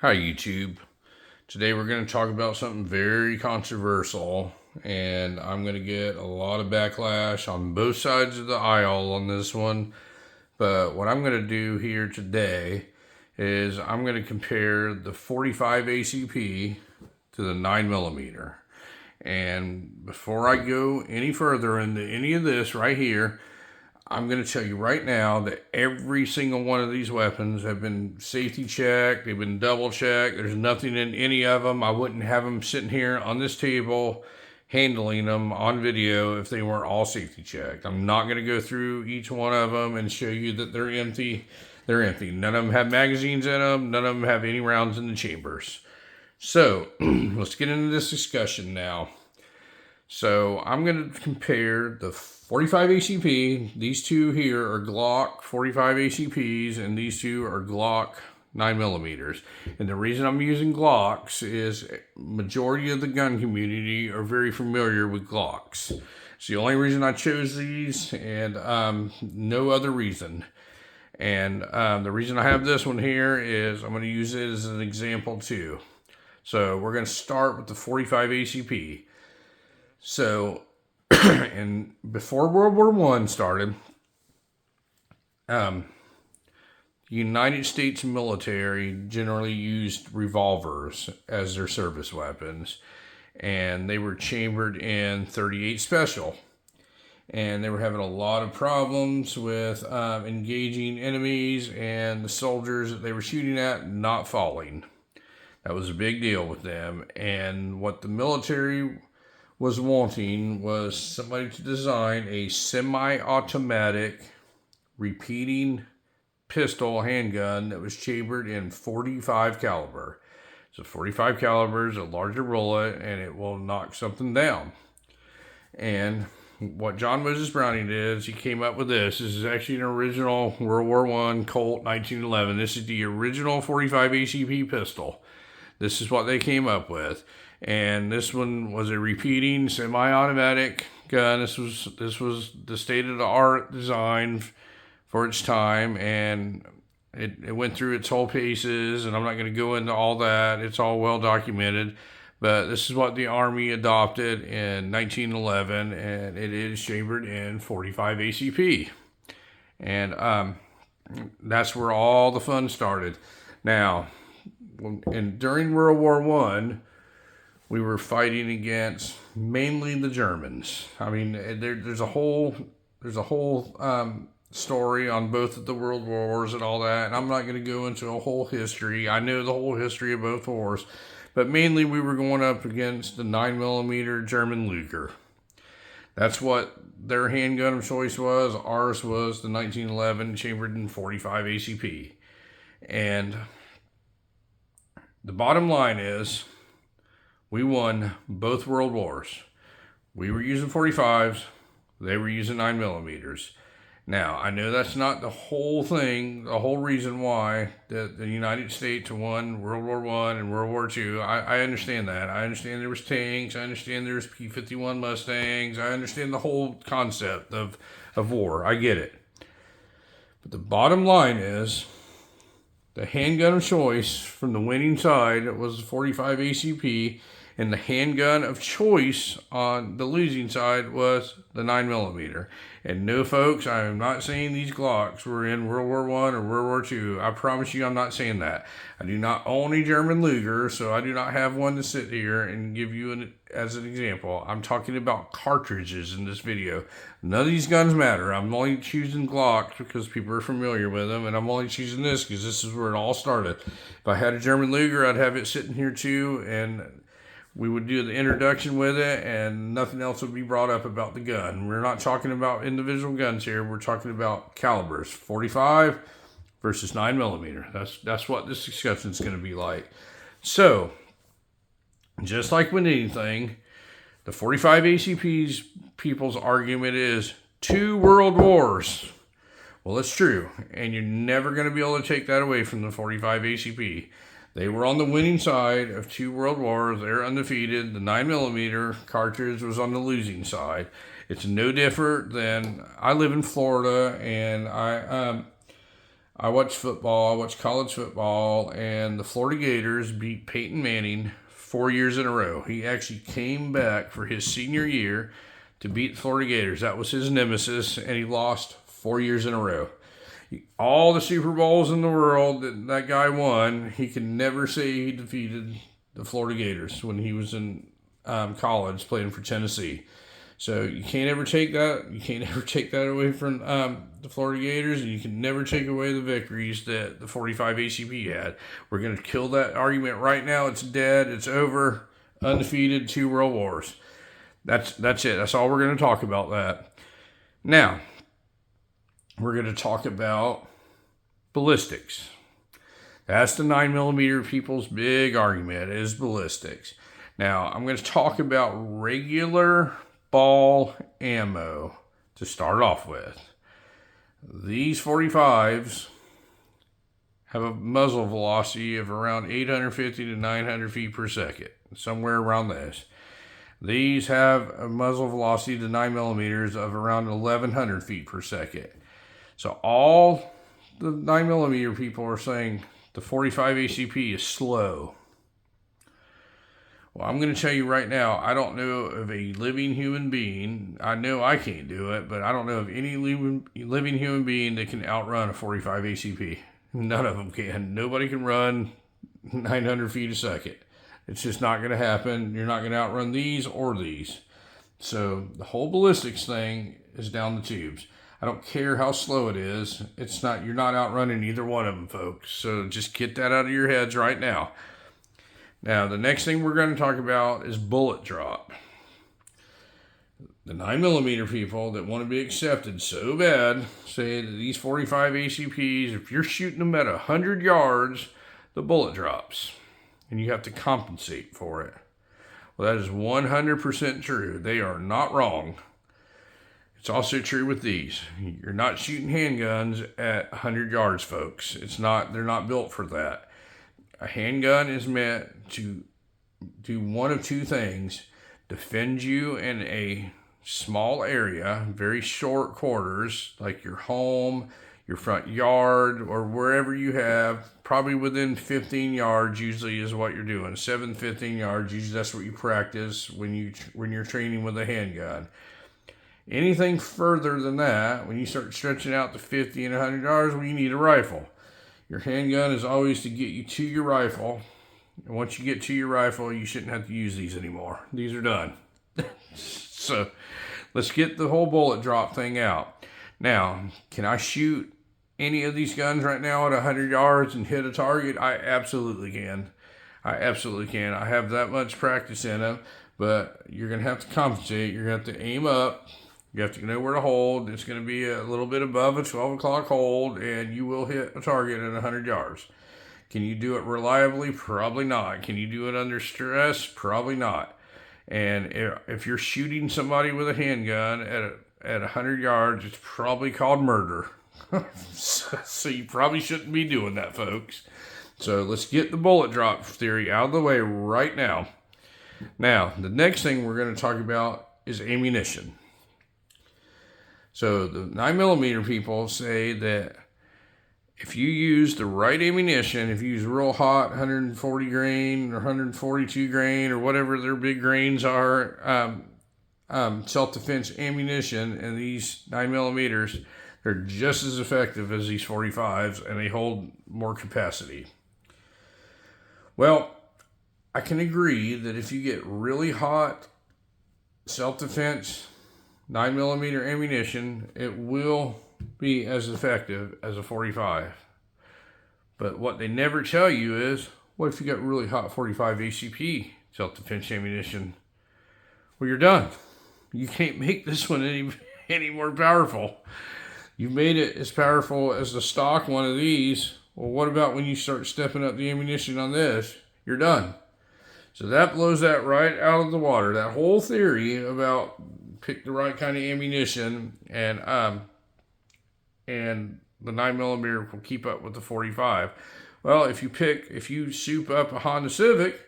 Hi YouTube. Today we're going to talk about something very controversial, and I'm going to get a lot of backlash on both sides of the aisle on this one. But what I'm going to do here today is I'm going to compare the 45 ACP to the 9mm. And before I go any further into any of this right here, I'm going to tell you right now that every single one of these weapons have been safety checked. They've been double checked. There's nothing in any of them. I wouldn't have them sitting here on this table handling them on video if they weren't all safety checked. I'm not going to go through each one of them and show you that they're empty. They're empty. None of them have magazines in them. None of them have any rounds in the chambers. So let's get into this discussion now. So I'm going to compare the 45 ACP. These two here are GLOCK 45 ACPs, and these two are GLOCK 9mm. And the reason I'm using GLOCKs is majority of the gun community are very familiar with GLOCKs. It's the only reason I chose these, and no other reason. And the reason I have this one here is I'm going to use it as an example too. So we're going to start with the 45 ACP. So, and before World War I started, the United States military generally used revolvers as their service weapons, and they were chambered in .38 Special, and they were having a lot of problems with engaging enemies and the soldiers that they were shooting at not falling. That was a big deal with them, and what the military was wanting was somebody to design a semi-automatic repeating pistol handgun that was chambered in .45 caliber. So 45 caliber is a larger bullet, and it will knock something down. And what John Moses Browning did is he came up with this. This is actually an original World War I Colt 1911. This is the original 45 ACP pistol. This is what they came up with. And this one was a repeating semi-automatic gun. This was the state-of-the-art design for its time, and it went through its whole paces, and I'm not going to go into all that. It's all well documented. But this is what the Army adopted in 1911, and it is chambered in 45 ACP. And that's where all the fun started. Now, during World War I, we were fighting against mainly the Germans. I mean, there's a whole story on both of the world wars and all that, and I'm not going to go into a whole history. I know the whole history of both wars, but mainly we were going up against the 9mm German Luger. That's what their handgun of choice was. Ours was the 1911 chambered in .45 ACP. And the bottom line is, we won both world wars. We were using 45s. They were using 9mm. Now, I know that's not the whole thing, the whole reason why the United States won World War I and World War II. I understand that. I understand there was tanks. I understand there was P-51 Mustangs. I understand the whole concept of war. I get it. But the bottom line is, the handgun of choice from the winning side was the 45 ACP, and the handgun of choice on the losing side was the 9mm. And no, folks, I am not saying these Glocks were in World War I or World War II. I promise you I'm not saying that. I do not own a German Luger, so I do not have one to sit here and give you as an example. I'm talking about cartridges in this video. None of these guns matter. I'm only choosing Glocks because people are familiar with them, and I'm only choosing this because this is where it all started. If I had a German Luger, I'd have it sitting here too, and we would do the introduction with it, and nothing else would be brought up about the gun. We're not talking about individual guns here. We're talking about calibers, 45 versus 9mm. That's what this discussion is going to be like. So, just like with anything, the 45 ACP's people's argument is 2 world wars. Well, it's true, and you're never going to be able to take that away from the 45 ACP. They were on the winning side of 2 world wars. They're undefeated. The 9mm cartridge was on the losing side. It's no different than, I live in Florida, and I watch football. I watch college football, and the Florida Gators beat Peyton Manning 4 years in a row. He actually came back for his senior year to beat the Florida Gators. That was his nemesis, and he lost 4 years in a row. All the Super Bowls in the world that guy won, he can never say he defeated the Florida Gators when he was in college playing for Tennessee. So you can't ever take that. You can't ever take that away from the Florida Gators, and you can never take away the victories that the 45 ACP had. We're going to kill that argument right now. It's dead. It's over. Undefeated, 2 world wars. That's it. That's all we're going to talk about that. Now, we're going to talk about ballistics. That's the 9mm people's big argument is ballistics. Now, I'm going to talk about regular ball ammo to start off with. These 45s have a muzzle velocity of around 850 to 900 feet per second, somewhere around this. These have a muzzle velocity to 9mm of around 1100 feet per second. So all the 9mm people are saying the 45 ACP is slow. Well, I'm going to tell you right now, I don't know of a living human being. I know I can't do it, but I don't know of any living human being that can outrun a 45 ACP. None of them can. Nobody can run 900 feet a second. It's just not going to happen. You're not going to outrun these or these. So the whole ballistics thing is down the tubes. I don't care how slow it is. You're not outrunning either one of them, folks. So just get that out of your heads right now. Now, the next thing we're going to talk about is bullet drop. The 9mm people that want to be accepted so bad say that these 45 ACPs, if you're shooting them at 100 yards, the bullet drops. And you have to compensate for it. Well, that is 100% true. They are not wrong. It's also true with these. You're not shooting handguns at 100 yards, folks. They're not built for that. A handgun is meant to do one of two things: defend you in a small area, very short quarters, like your home, your front yard, or wherever you have, probably within 15 yards usually is what you're doing. 15 yards, usually that's what you practice when you're training with a handgun. Anything further than that, when you start stretching out to 50 and 100 yards, well, you need a rifle. Your handgun is always to get you to your rifle. And once you get to your rifle, you shouldn't have to use these anymore. These are done. So let's get the whole bullet drop thing out. Now, can I shoot any of these guns right now at 100 yards and hit a target? I absolutely can. I have that much practice in them, but you're going to have to compensate. You're going to have to aim up. You have to know where to hold. It's going to be a little bit above a 12 o'clock hold, and you will hit a target at 100 yards. Can you do it reliably? Probably not. Can you do it under stress? Probably not. And if you're shooting somebody with a handgun at 100 yards, it's probably called murder. So you probably shouldn't be doing that, folks. So let's get the bullet drop theory out of the way right now. Now, the next thing we're going to talk about is ammunition. So the 9mm people say that if you use the right ammunition, if you use real hot 140 grain or 142 grain or whatever their big grains are, self-defense ammunition, and these 9mm, they're just as effective as these 45s, and they hold more capacity. Well, I can agree that if you get really hot self-defense 9mm ammunition, it will be as effective as a 45. But what they never tell you is, what if you got really hot 45 ACP self-defense ammunition? Well, you're done. You can't make this one any more powerful. You've made it as powerful as the stock one of these. Well, what about when you start stepping up the ammunition on this? You're done. So that blows that right out of the water. That whole theory about pick the right kind of ammunition and the 9mm will keep up with the 45. Well, if you soup up a Honda Civic,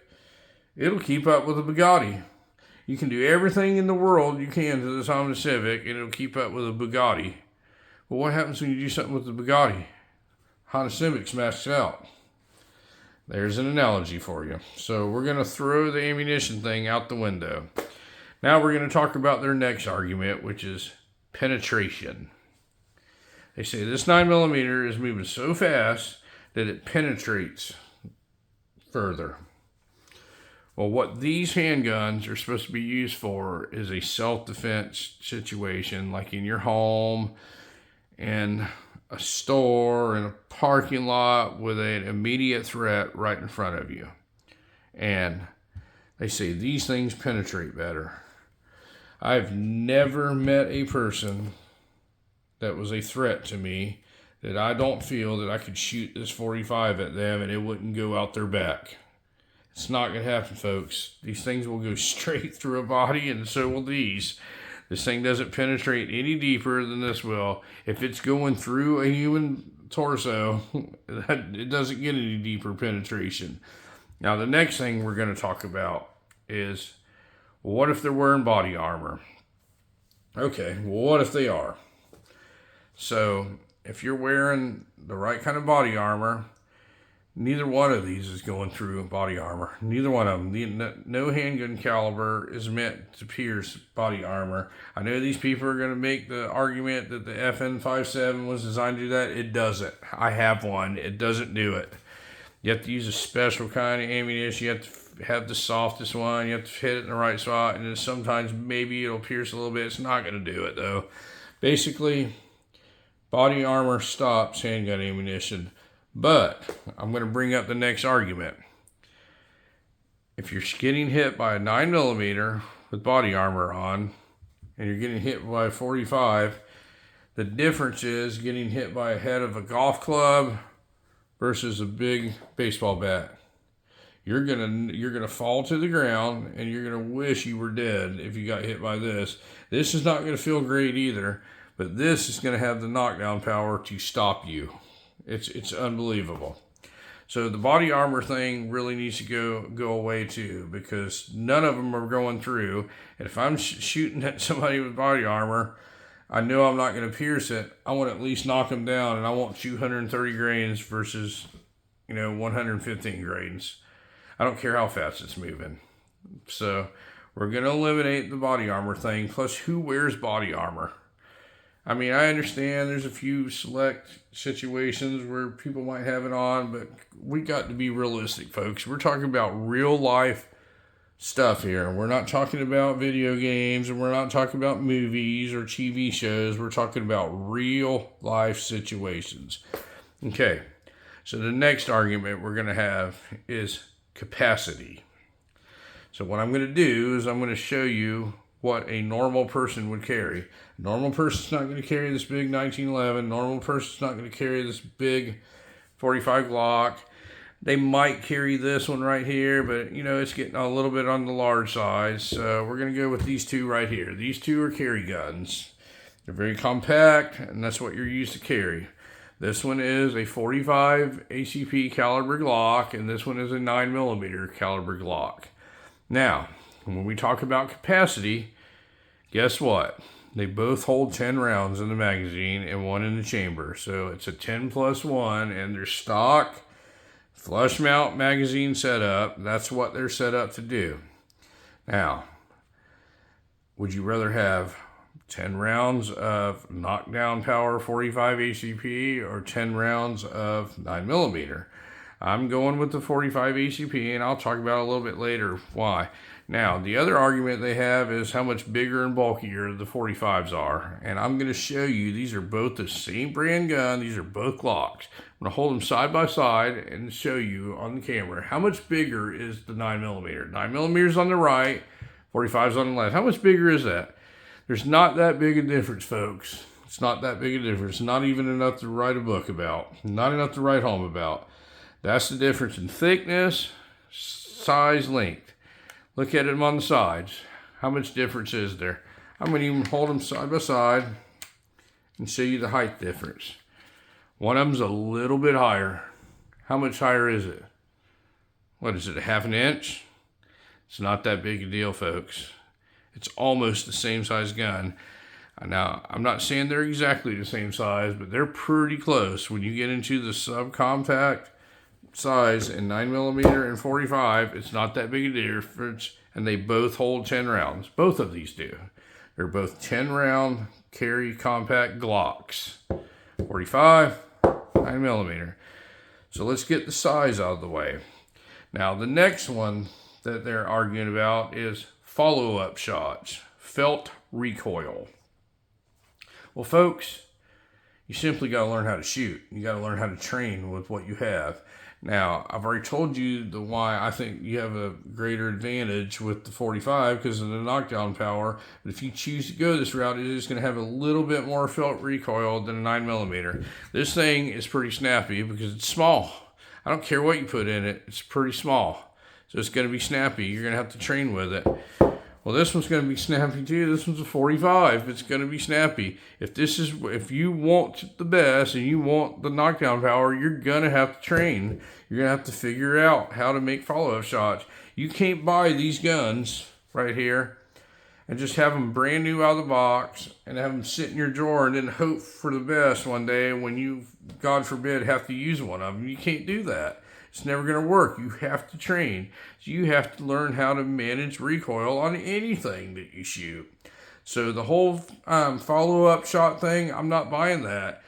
it'll keep up with a Bugatti. You can do everything in the world you can to this Honda Civic, and it'll keep up with a Bugatti. Well, what happens when you do something with the Bugatti? Honda Civic smashed out. There's an analogy for you. So we're going to throw the ammunition thing out the window. Now we're going to talk about their next argument, which is penetration. They say this 9mm is moving so fast that it penetrates further. Well, what these handguns are supposed to be used for is a self-defense situation, like in your home, in a store, in a parking lot with an immediate threat right in front of you. And they say these things penetrate better. I've never met a person that was a threat to me that I don't feel that I could shoot this 45 at them and it wouldn't go out their back. It's not going to happen, folks. These things will go straight through a body, and so will these. This thing doesn't penetrate any deeper than this will. If it's going through a human torso, it doesn't get any deeper penetration. Now, the next thing we're going to talk about is, what if they're wearing body armor? Okay, well, what if they are? So, if you're wearing the right kind of body armor, neither one of these is going through body armor. Neither one of them. No handgun caliber is meant to pierce body armor. I know these people are going to make the argument that the FN57 was designed to do that. It doesn't. I have one. It doesn't do it. You have to use a special kind of ammunition. You have to have the softest one. You have to hit it in the right spot. And then sometimes maybe it'll pierce a little bit. It's not going to do it, though. Basically, body armor stops handgun ammunition. But I'm going to bring up the next argument. If you're getting hit by a 9mm with body armor on, and you're getting hit by a 45, the difference is getting hit by a head of a golf club versus a big baseball bat. You're gonna fall to the ground, and you're gonna wish you were dead if you got hit by this. This is not gonna feel great either, but this is gonna have the knockdown power to stop you. It's unbelievable. So the body armor thing really needs to go away too, because none of them are going through. And if I'm shooting at somebody with body armor, I know I'm not going to pierce it. I want to at least knock them down, and I want 230 grains versus 115 grains. I don't care how fast it's moving. So we're going to eliminate the body armor thing. Plus, who wears body armor? I mean, I understand there's a few select situations where people might have it on, but we got to be realistic, folks. We're talking about real life stuff here. We're not talking about video games, and we're not talking about movies or TV shows. We're talking about real life situations. Okay, so the next argument we're going to have is capacity. So what I'm going to do is I'm going to show you what a normal person would carry. A normal person's not going to carry this big 1911. Normal person's not going to carry this big 45 GLOCK. They might carry this one right here, but it's getting a little bit on the large side. So we're going to go with these two right here. These two are carry guns. They're very compact, and that's what you're used to carry. This one is a 45 ACP caliber GLOCK, and this one is a 9mm caliber GLOCK. Now, when we talk about capacity, guess what? They both hold 10 rounds in the magazine and one in the chamber. So it's a 10+1, and they're stock flush mount magazine setup. That's what they're set up to do. Now, would you rather have 10 rounds of knockdown power 45 ACP or 10 rounds of 9mm? I'm going with the 45 ACP, and I'll talk about it a little bit later why. Now, the other argument they have is how much bigger and bulkier the 45s are. And I'm going to show you, these are both the same brand gun. These are both GLOCKs. I'm going to hold them side by side and show you on the camera how much bigger is the 9mm. 9mm is on the right, 45's on the left. How much bigger is that? There's not that big a difference, folks. It's not that big a difference. Not even enough to write a book about. Not enough to write home about. That's the difference in thickness, size, length. Look at them on the sides. How much difference is there? I'm going to even hold them side by side and show you the height difference. One of them's a little bit higher. How much higher is it? What is it, a half an inch? It's not that big a deal, folks. It's almost the same size gun. Now, I'm not saying they're exactly the same size, but they're pretty close. When you get into the subcompact size in 9mm and 45, it's not that big a difference, and they both hold 10 rounds. Both of these do. They're both 10 round carry compact Glocks. 45, 9mm. So let's get the size out of the way. Now, the next one that they're arguing about is follow-up shots, felt recoil. Well, folks, you simply got to learn how to shoot. You got to learn how to train with what you have. Now, I've already told you the why I think you have a greater advantage with the 45 because of the knockdown power. But if you choose to go this route, it is going to have a little bit more felt recoil than a 9mm. This thing is pretty snappy because it's small. I don't care what you put in it. It's pretty small. So it's going to be snappy. You're going to have to train with it. Well, this one's going to be snappy too. This one's a 45. It's going to be snappy. If you want the best and you want the knockdown power, you're going to have to train. You're going to have to figure out how to make follow-up shots. You can't buy these guns right here and just have them brand new out of the box and have them sit in your drawer and then hope for the best one day when you, God forbid, have to use one of them. You can't do that. It's never going to work. You have to train. So you have to learn how to manage recoil on anything that you shoot. So the whole follow-up shot thing, I'm not buying that.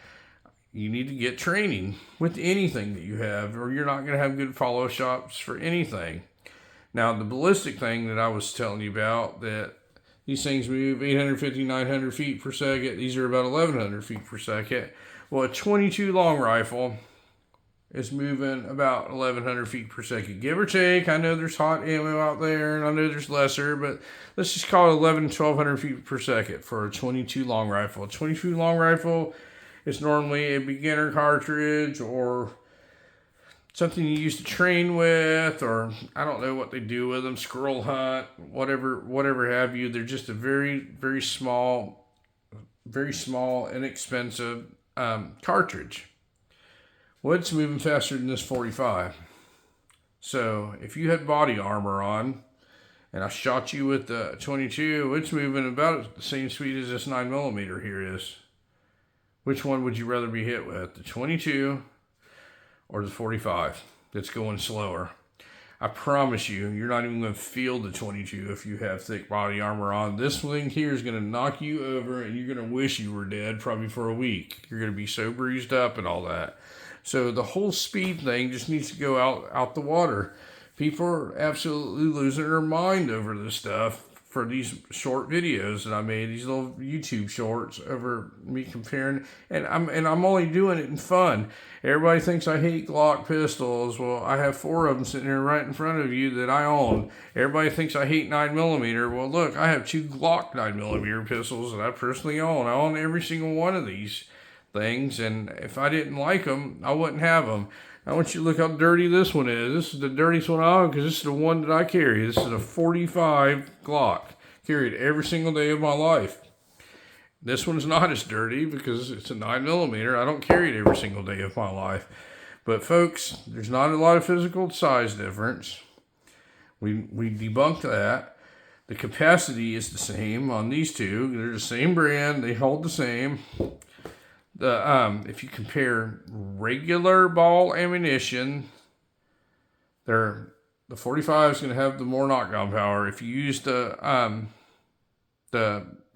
You need to get training with anything that you have, or you're not going to have good follow shots for anything. Now, the ballistic thing that I was telling you about, that these things move 850, 900 feet per second. These are about 1,100 feet per second. Well, a 22 long rifle is moving about 1,100 feet per second, give or take. I know there's hot ammo out there, and I know there's lesser, but let's just call it 1,100 feet per second for a 22 long rifle. A 22 long rifle is normally a beginner cartridge or something you used to train with, or I don't know what they do with them, squirrel hunt, whatever have you. They're just a very, very small, inexpensive cartridge. Well, it's moving faster than this 45. So if you had body armor on and I shot you with the 22, it's moving about the same speed as this 9mm here is. Which one would you rather be hit with? The 22 or the 45 that's going slower? I promise you, you're not even going to feel the 22 if you have thick body armor on. This thing here is going to knock you over and you're going to wish you were dead probably for a week. You're going to be so bruised up and all that. So the whole speed thing just needs to go out the water. People are absolutely losing their mind over this stuff for these short videos that I made, these little YouTube shorts over me comparing, and I'm only doing it in fun. Everybody thinks I hate Glock pistols. Well, I have 4 of them sitting here right in front of you that I own. Everybody thinks I hate 9mm. Well, look, I have 2 Glock 9mm pistols that I personally own. I own every single one of these things, and if I didn't like them, I wouldn't have them. I want you to look how dirty this one is. This is the dirtiest one I own because this is the one that I carry. This is a 45 Glock. Carried every single day of my life. This one's not as dirty because it's a 9mm. I don't carry it every single day of my life. But folks, there's not a lot of physical size difference. We debunked that. The capacity is the same on these two. They're the same brand. They hold the same. If you compare regular ball ammunition, the 45 is going to have the more knockdown power. If you use the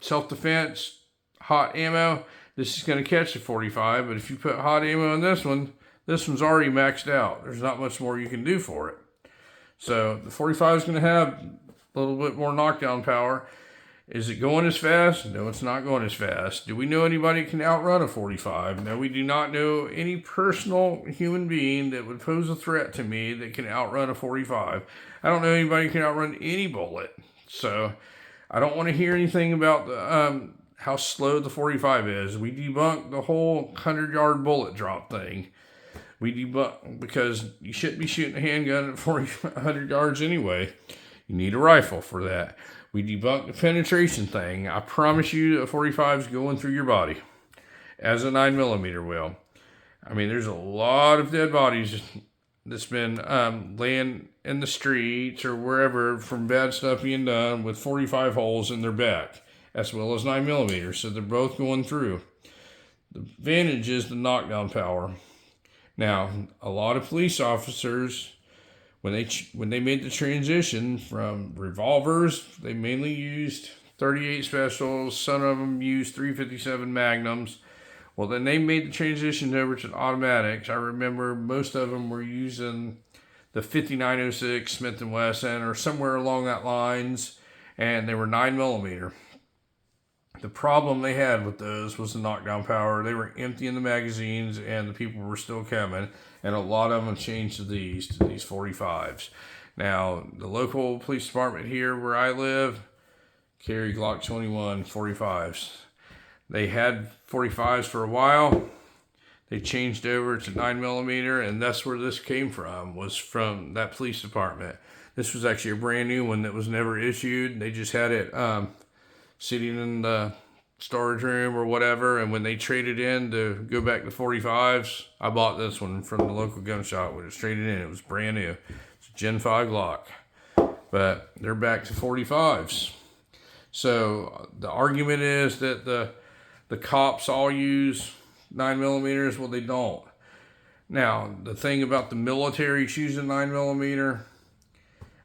self-defense hot ammo, this is going to catch the 45. But if you put hot ammo in this one's already maxed out. There's not much more you can do for it. So the 45 is going to have a little bit more knockdown power. Is it going as fast? No, it's not going as fast. Do we know anybody can outrun a 45? No, we do not know any personal human being that would pose a threat to me that can outrun a 45. I don't know anybody who can outrun any bullet. So I don't want to hear anything about how slow the 45 is. We debunked the whole 100-yard bullet drop thing. We debunked because you shouldn't be shooting a handgun at 100 yards anyway. You need a rifle for that. We debunked the penetration thing. I promise you a 45 is going through your body, as a 9mm will. I mean, there's a lot of dead bodies that's been laying in the streets or wherever from bad stuff being done with 45 holes in their back. as well as 9mm. So they're both going through. The advantage is the knockdown power. Now, a lot of police officers, when they made the transition from revolvers, they mainly used 38 specials. Some of them used 357 magnums. Well, then they made the transition over to automatics. I remember most of them were using the 5906 Smith & Wesson or somewhere along that lines, and they were 9mm. The problem they had with those was the knockdown power. They were emptying the magazines, and the people were still coming, and a lot of them changed to these 45s. Now, the local police department here where I live carry Glock 21 45s. They had 45s for a while. They changed over to 9mm, and that's where this came from, was from that police department. This was actually a brand new one that was never issued. They just had it sitting in the storage room or whatever, and when they traded in to go back to 45s, I bought this one from the local gun shop when it was traded in. It was brand new. It's a Gen 5 Glock, but they're back to 45s. So the argument is that the cops all use 9mm. Well, they don't. Now, the thing about the military choosing 9mm,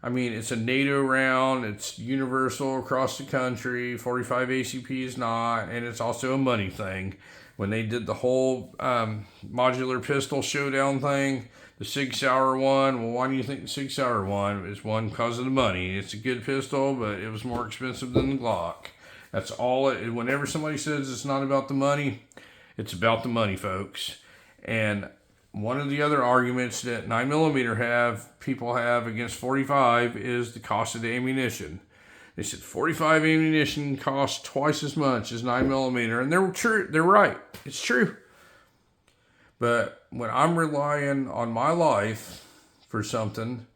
I mean, it's a NATO round, it's universal across the country. 45 ACP is not, and it's also a money thing. When they did the whole modular pistol showdown thing, the Sig Sauer one, well, why do you think the Sig Sauer one is one? Because of the money. It's a good pistol, but it was more expensive than the Glock. That's all it, whenever somebody says it's not about the money, it's about the money, folks. And one of the other arguments that 9mm people have against 45 is the cost of the ammunition. They said 45 ammunition costs twice as much as 9mm, and they're true. They're right. It's true. But when I'm relying on my life for something,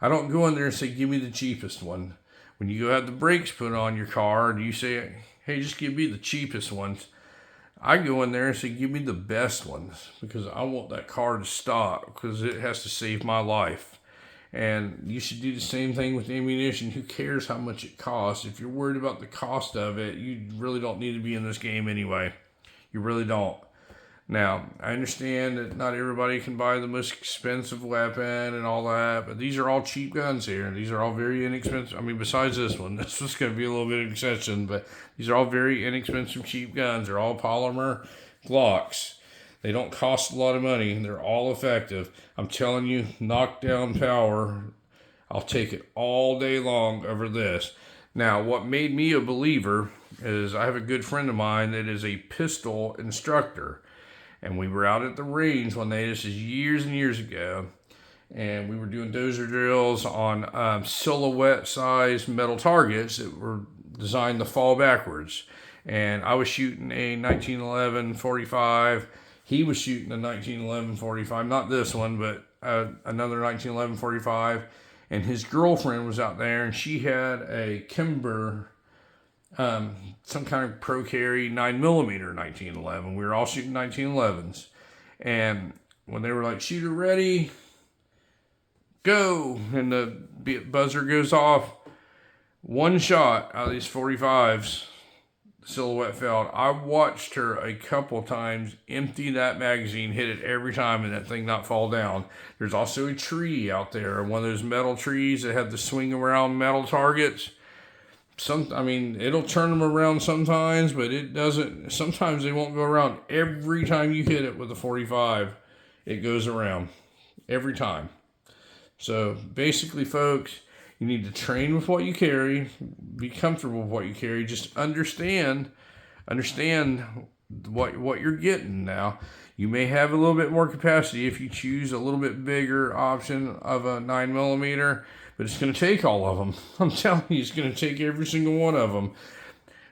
I don't go in there and say, give me the cheapest one. When you go have the brakes put on your car, and you say, hey, just give me the cheapest ones, I go in there and say, give me the best ones, because I want that car to stop, because it has to save my life. And you should do the same thing with ammunition. Who cares how much it costs? If you're worried about the cost of it, you really don't need to be in this game anyway. You really don't. Now, I understand that not everybody can buy the most expensive weapon and all that, but these are all cheap guns here. These are all very inexpensive. I mean, besides this one was going to be a little bit of exception, but these are all very inexpensive, cheap guns. They're all polymer Glocks. They don't cost a lot of money. They're all effective. I'm telling you, knockdown power, I'll take it all day long over this. Now, what made me a believer is I have a good friend of mine that is a pistol instructor. And we were out at the range one day, this is years and years ago, and we were doing dozer drills on silhouette-sized metal targets that were designed to fall backwards. And I was shooting a 1911 45. He was shooting a 1911 45, not this one, but another 1911 45. And his girlfriend was out there, and she had a Kimber, some kind of pro carry 9mm 1911. We were all shooting 1911s, and when they were like, shooter ready, go, and the buzzer goes off, one shot out of these 45s, silhouette failed. I watched her a couple times empty that magazine, hit it every time, and that thing not fall down. There's also a tree out there, one of those metal trees that have the swing around metal targets. It'll turn them around sometimes, but it doesn't. Sometimes they won't go around. Every time you hit it with a 45, it goes around. Every time. So basically, folks, you need to train with what you carry. Be comfortable with what you carry. Just understand what you're getting now. You may have a little bit more capacity if you choose a little bit bigger option of a 9mm. But it's going to take all of them. I'm telling you, it's going to take every single one of them.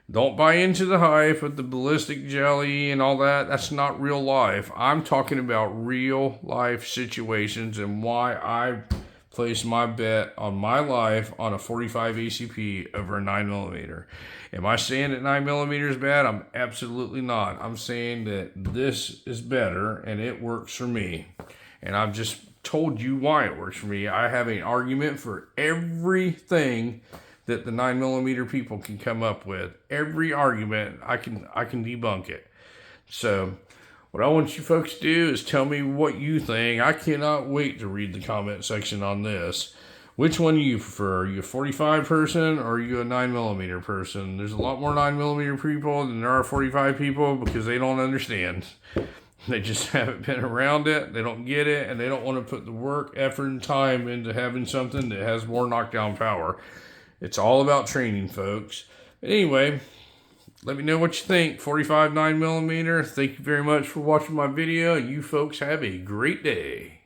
Don't buy into the hype with the ballistic jelly and all that. That's not real life. I'm talking about real life situations and why I place my bet on my life on a 45 ACP over a 9mm. Am I saying that 9mm is bad? I'm absolutely not. I'm saying that this is better and it works for me. And I've just told you why it works for me. I have an argument for everything that the 9mm people can come up with. Every argument, I can debunk it. So what I want you folks to do is tell me what you think. I cannot wait to read the comment section on this. Which one do you prefer? Are you a 45 person or are you a 9mm person? There's a lot more 9mm people than there are 45 people because they don't understand. They just haven't been around it, they don't get it, and they don't want to put the work, effort, and time into having something that has more knockdown power. It's all about training, folks. But anyway, let me know what you think. 45 9mm. Thank you very much for watching my video. You folks have a great day.